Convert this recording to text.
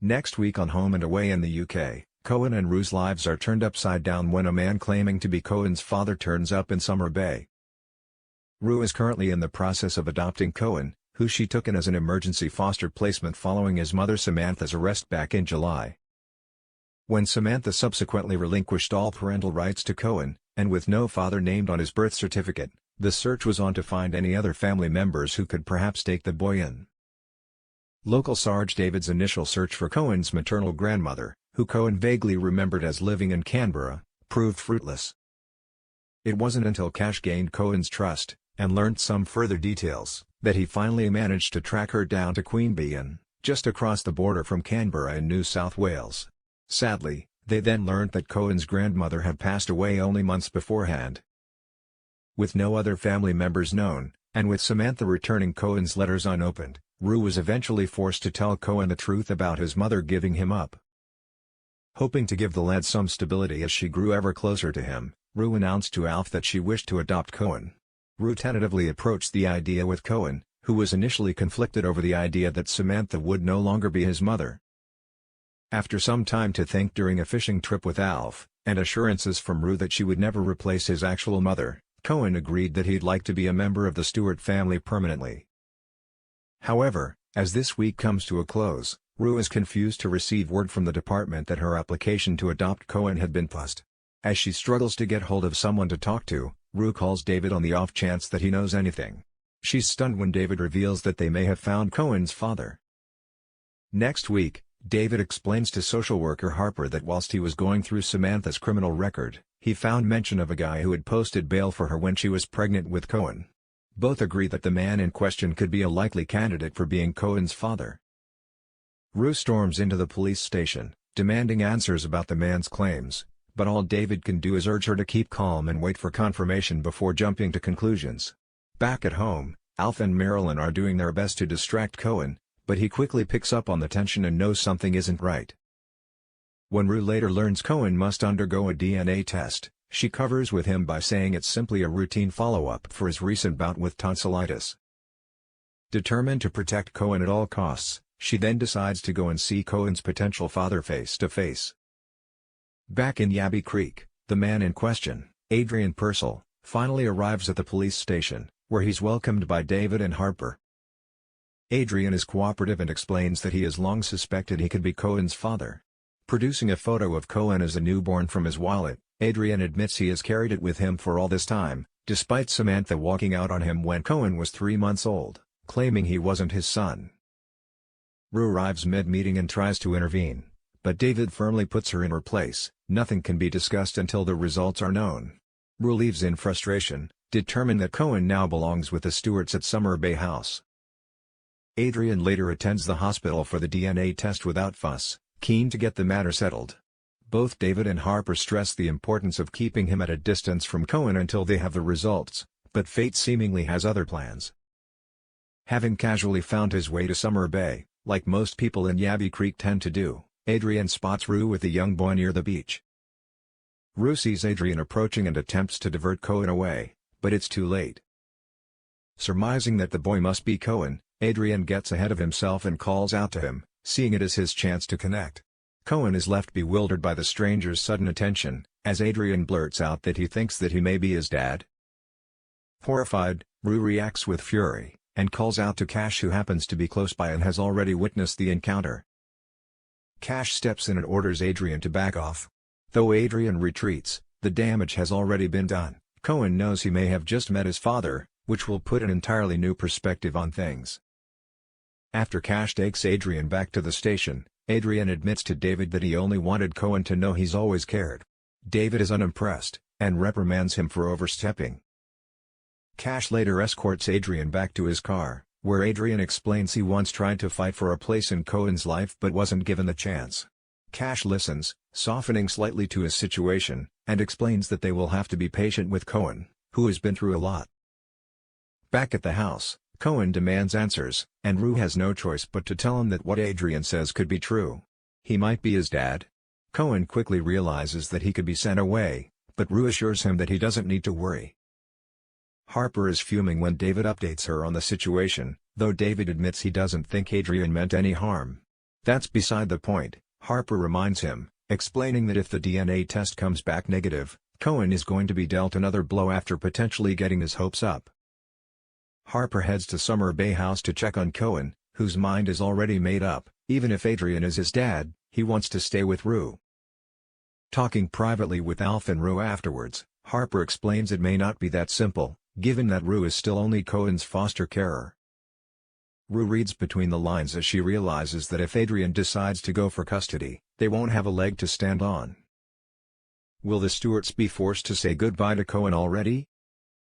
Next week on Home and Away in the UK, Cohen and Rue's lives are turned upside down when a man claiming to be Cohen's father turns up in Summer Bay. Rue is currently in the process of adopting Cohen, who she took in as an emergency foster placement following his mother Samantha's arrest back in July. When Samantha subsequently relinquished all parental rights to Cohen, and with no father named on his birth certificate, the search was on to find any other family members who could perhaps take the boy in. Local Sarge David's initial search for Cohen's maternal grandmother, who Cohen vaguely remembered as living in Canberra, proved fruitless. It wasn't until Cash gained Cohen's trust, and learned some further details, that he finally managed to track her down to Queanbeyan, just across the border from Canberra in New South Wales. Sadly, they then learned that Cohen's grandmother had passed away only months beforehand. With no other family members known, and with Samantha returning Cohen's letters unopened, Rue was eventually forced to tell Cohen the truth about his mother giving him up. Hoping to give the lad some stability as she grew ever closer to him, Rue announced to Alf that she wished to adopt Cohen. Rue tentatively approached the idea with Cohen, who was initially conflicted over the idea that Samantha would no longer be his mother. After some time to think during a fishing trip with Alf, and assurances from Rue that she would never replace his actual mother, Cohen agreed that he'd like to be a member of the Stewart family permanently. However, as this week comes to a close, Rue is confused to receive word from the department that her application to adopt Cohen had been paused. As she struggles to get hold of someone to talk to, Rue calls David on the off chance that he knows anything. She's stunned when David reveals that they may have found Cohen's father. Next week, David explains to social worker Harper that whilst he was going through Samantha's criminal record, he found mention of a guy who had posted bail for her when she was pregnant with Cohen. Both agree that the man in question could be a likely candidate for being Cohen's father. Rue storms into the police station, demanding answers about the man's claims, but all David can do is urge her to keep calm and wait for confirmation before jumping to conclusions. Back at home, Alf and Marilyn are doing their best to distract Cohen, but he quickly picks up on the tension and knows something isn't right. When Rue later learns Cohen must undergo a DNA test, she covers with him by saying it's simply a routine follow-up for his recent bout with tonsillitis. Determined to protect Cohen at all costs, she then decides to go and see Cohen's potential father face to face. Back in Yabby Creek, the man in question, Adrian Purcell, finally arrives at the police station, where he's welcomed by David and Harper. Adrian is cooperative and explains that he has long suspected he could be Cohen's father. Producing a photo of Cohen as a newborn from his wallet, Adrian admits he has carried it with him for all this time, despite Samantha walking out on him when Cohen was 3 months old, claiming he wasn't his son. Rue arrives mid-meeting and tries to intervene, but David firmly puts her in her place. Nothing can be discussed until the results are known. Rue leaves in frustration, determined that Cohen now belongs with the Stewarts at Summer Bay House. Adrian later attends the hospital for the DNA test without fuss, keen to get the matter settled. Both David and Harper stress the importance of keeping him at a distance from Cohen until they have the results, but fate seemingly has other plans. Having casually found his way to Summer Bay, like most people in Yabby Creek tend to do, Adrian spots Rue with a young boy near the beach. Rue sees Adrian approaching and attempts to divert Cohen away, but it's too late. Surmising that the boy must be Cohen, Adrian gets ahead of himself and calls out to him, seeing it as his chance to connect. Cohen is left bewildered by the stranger's sudden attention, as Adrian blurts out that he thinks that he may be his dad. Horrified, Rue reacts with fury, and calls out to Cash, who happens to be close by and has already witnessed the encounter. Cash steps in and orders Adrian to back off. Though Adrian retreats, the damage has already been done. Cohen knows he may have just met his father, which will put an entirely new perspective on things. After Cash takes Adrian back to the station, Adrian admits to David that he only wanted Cohen to know he's always cared. David is unimpressed, and reprimands him for overstepping. Cash later escorts Adrian back to his car, where Adrian explains he once tried to fight for a place in Cohen's life but wasn't given the chance. Cash listens, softening slightly to his situation, and explains that they will have to be patient with Cohen, who has been through a lot. Back at the house, Cohen demands answers, and Rue has no choice but to tell him that what Adrian says could be true. He might be his dad. Cohen quickly realizes that he could be sent away, but Rue assures him that he doesn't need to worry. Harper is fuming when David updates her on the situation, though David admits he doesn't think Adrian meant any harm. That's beside the point, Harper reminds him, explaining that if the DNA test comes back negative, Cohen is going to be dealt another blow after potentially getting his hopes up. Harper heads to Summer Bay House to check on Cohen, whose mind is already made up. Even if Adrian is his dad, he wants to stay with Rue. Talking privately with Alf and Rue afterwards, Harper explains it may not be that simple, given that Rue is still only Cohen's foster carer. Rue reads between the lines as she realizes that if Adrian decides to go for custody, they won't have a leg to stand on. Will the Stewarts be forced to say goodbye to Cohen already?